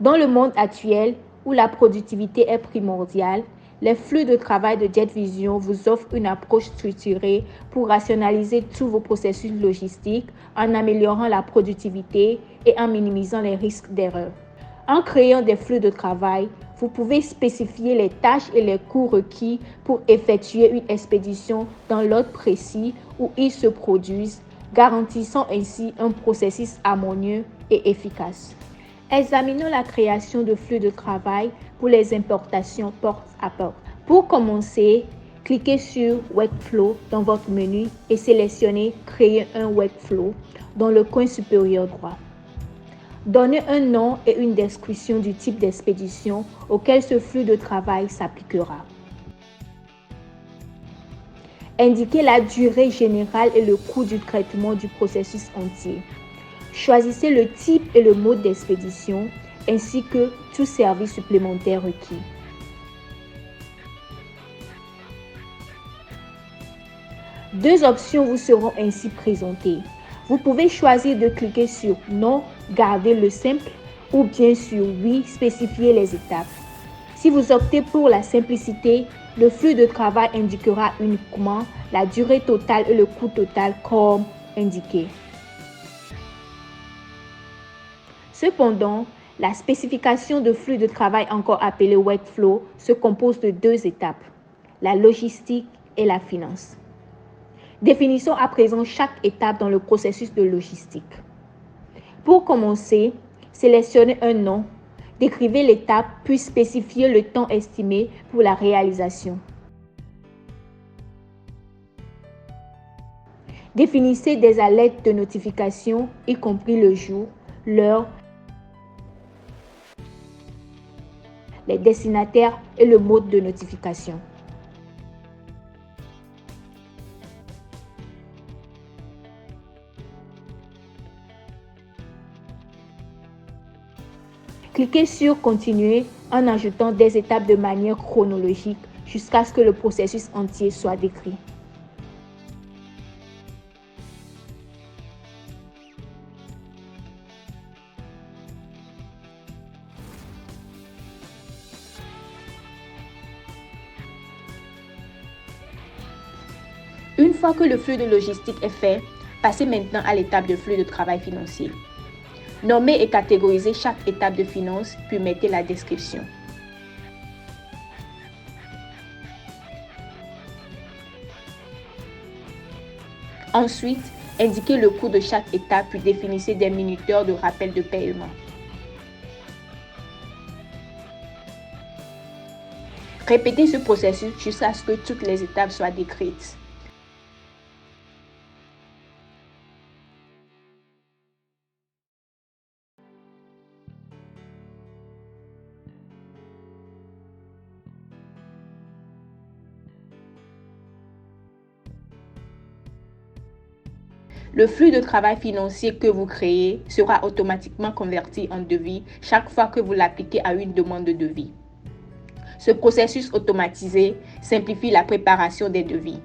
Dans le monde actuel, où la productivité est primordiale, les flux de travail de JetVision vous offrent une approche structurée pour rationaliser tous vos processus logistiques en améliorant la productivité et en minimisant les risques d'erreur. En créant des flux de travail, vous pouvez spécifier les tâches et les coûts requis pour effectuer une expédition dans l'ordre précis où ils se produisent, garantissant ainsi un processus harmonieux et efficace. Examinons la création de flux de travail pour les importations porte à porte. Pour commencer, cliquez sur Workflow dans votre menu et sélectionnez Créer un Workflow dans le coin supérieur droit. Donnez un nom et une description du type d'expédition auquel ce flux de travail s'appliquera. Indiquez la durée générale et le coût du traitement du processus entier. Choisissez le type et le mode d'expédition ainsi que tout service supplémentaire requis. Deux options vous seront ainsi présentées. Vous pouvez choisir de cliquer sur Non, garder le simple ou bien sur Oui, spécifier les étapes. Si vous optez pour la simplicité, le flux de travail indiquera uniquement la durée totale et le coût total comme indiqué. Cependant, la spécification de flux de travail, encore appelée workflow, se compose de deux étapes, la logistique et la finance. Définissons à présent chaque étape dans le processus de logistique. Pour commencer, sélectionnez un nom, décrivez l'étape puis spécifiez le temps estimé pour la réalisation. Définissez des alertes de notification, y compris le jour, l'heure, les destinataires et le mode de notification. Cliquez sur Continuer en ajoutant des étapes de manière chronologique jusqu'à ce que le processus entier soit décrit. Une fois que le flux de logistique est fait, passez maintenant à l'étape de flux de travail financier. Nommez et catégorisez chaque étape de finance, puis mettez la description. Ensuite, indiquez le coût de chaque étape, puis définissez des minuteurs de rappel de paiement. Répétez ce processus jusqu'à ce que toutes les étapes soient décrites. Le flux de travail financier que vous créez sera automatiquement converti en devis chaque fois que vous l'appliquez à une demande de devis. Ce processus automatisé simplifie la préparation des devis.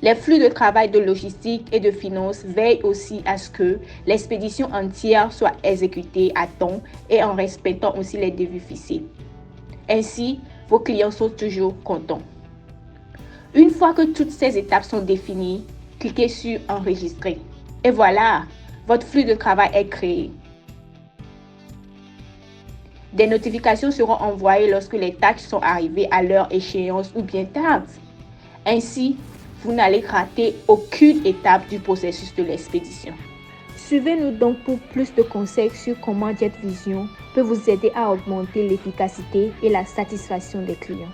Les flux de travail de logistique et de finance veillent aussi à ce que l'expédition entière soit exécutée à temps et en respectant aussi les devis fixés. Ainsi, vos clients sont toujours contents. Une fois que toutes ces étapes sont définies, cliquez sur Enregistrer. Et voilà, votre flux de travail est créé. Des notifications seront envoyées lorsque les tâches sont arrivées à leur échéance ou bien tard. Ainsi, vous n'allez rater aucune étape du processus de l'expédition. Suivez-nous donc pour plus de conseils sur comment JetVision peut vous aider à augmenter l'efficacité et la satisfaction des clients.